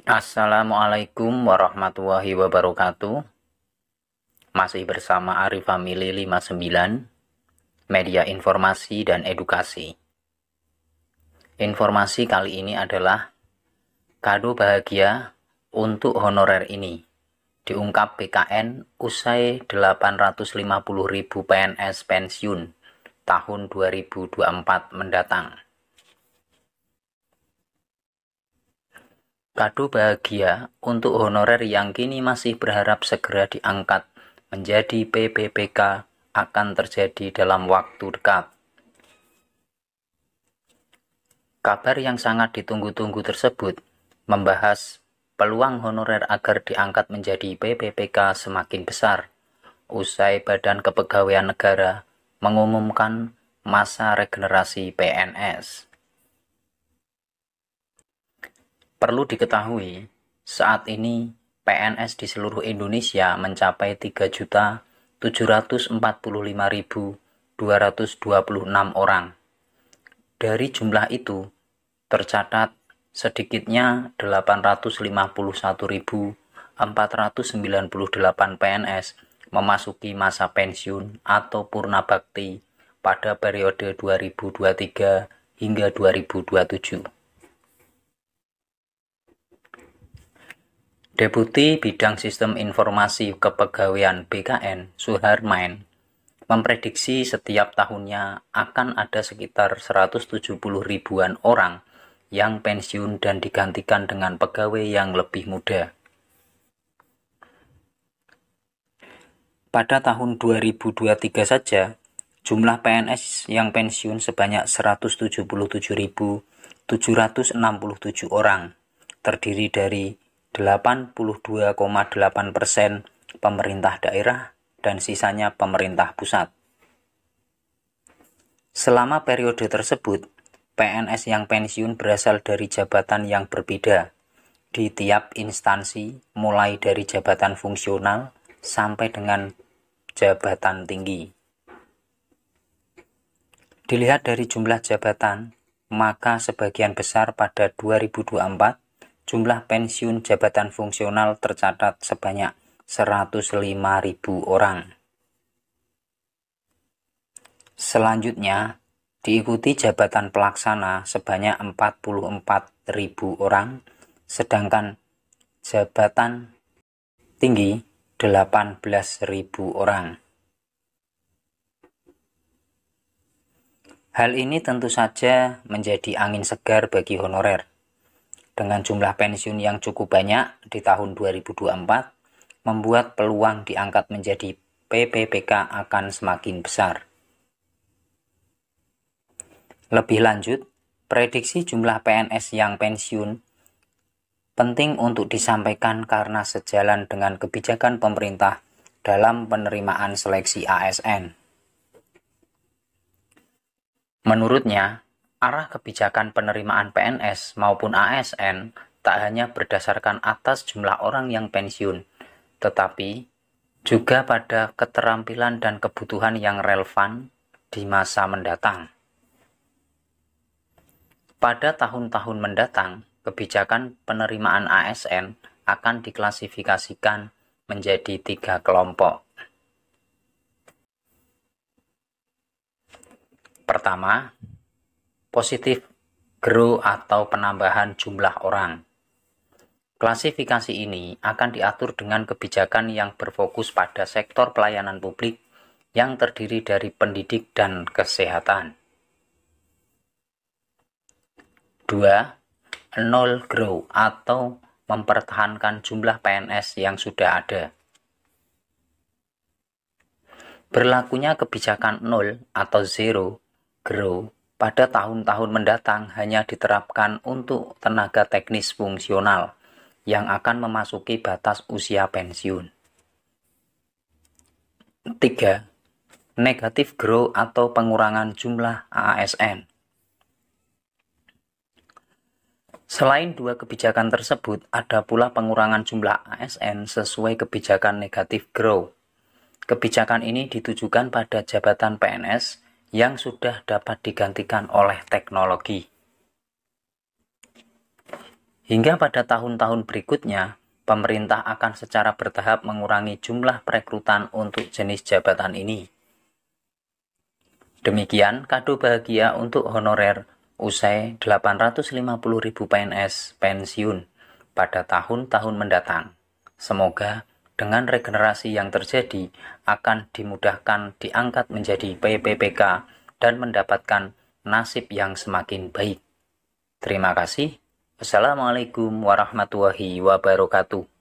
Assalamualaikum warahmatullahi wabarakatuh. Masih bersama Arif Family 59, media informasi dan edukasi. Informasi kali ini adalah kado bahagia untuk honorer ini. Diungkap BKN usai 850.000 PNS pensiun tahun 2024 mendatang. Kado bahagia untuk honorer yang kini masih berharap segera diangkat menjadi PPPK akan terjadi dalam waktu dekat. Kabar yang sangat ditunggu-tunggu tersebut membahas peluang honorer agar diangkat menjadi PPPK semakin besar usai Badan Kepegawaian Negara mengumumkan masa regenerasi PNS. Perlu diketahui, saat ini PNS di seluruh Indonesia mencapai 3.745.226 orang. Dari jumlah itu, tercatat sedikitnya 851.498 PNS memasuki masa pensiun atau purna bakti pada periode 2023 hingga 2027. Deputi Bidang Sistem Informasi Kepegawaian BKN, Suharmain, memprediksi setiap tahunnya akan ada sekitar 170 ribuan orang yang pensiun dan digantikan dengan pegawai yang lebih muda. Pada tahun 2023 saja, jumlah PNS yang pensiun sebanyak 177.767 orang, terdiri dari 82,8% pemerintah daerah dan sisanya pemerintah pusat. Selama periode tersebut, PNS yang pensiun berasal dari jabatan yang berbeda di tiap instansi, mulai dari jabatan fungsional sampai dengan jabatan tinggi. Dilihat dari jumlah jabatan, maka sebagian besar pada 2024 jumlah pensiun jabatan fungsional tercatat sebanyak 105.000 orang. Selanjutnya, diikuti jabatan pelaksana sebanyak 44.000 orang, sedangkan jabatan tinggi 18.000 orang. Hal ini tentu saja menjadi angin segar bagi honorer. Dengan jumlah pensiun yang cukup banyak di tahun 2024, membuat peluang diangkat menjadi PPPK akan semakin besar. Lebih lanjut, prediksi jumlah PNS yang pensiun penting untuk disampaikan karena sejalan dengan kebijakan pemerintah dalam penerimaan seleksi ASN. Menurutnya, arah kebijakan penerimaan PNS maupun ASN tak hanya berdasarkan atas jumlah orang yang pensiun, tetapi juga pada keterampilan dan kebutuhan yang relevan di masa mendatang. Pada tahun-tahun mendatang, kebijakan penerimaan ASN akan diklasifikasikan menjadi 3 kelompok. Pertama, positif growth atau penambahan jumlah orang. Klasifikasi ini akan diatur dengan kebijakan yang berfokus pada sektor pelayanan publik yang terdiri dari pendidik dan kesehatan. 2. Nol growth atau mempertahankan jumlah PNS yang sudah ada. Berlakunya kebijakan nol atau zero growth pada tahun-tahun mendatang hanya diterapkan untuk tenaga teknis fungsional yang akan memasuki batas usia pensiun. 3. Negatif growth atau pengurangan jumlah ASN. Selain dua kebijakan tersebut, ada pula pengurangan jumlah ASN sesuai kebijakan negatif growth. Kebijakan ini ditujukan pada jabatan PNS yang sudah dapat digantikan oleh teknologi. Hingga pada tahun-tahun berikutnya, pemerintah akan secara bertahap mengurangi jumlah perekrutan untuk jenis jabatan ini. Demikian kado bahagia untuk honorer usai 850.000 PNS pensiun pada tahun-tahun mendatang. Semoga dengan regenerasi yang terjadi akan dimudahkan diangkat menjadi PPPK dan mendapatkan nasib yang semakin baik. Terima kasih. Wassalamualaikum warahmatullahi wabarakatuh.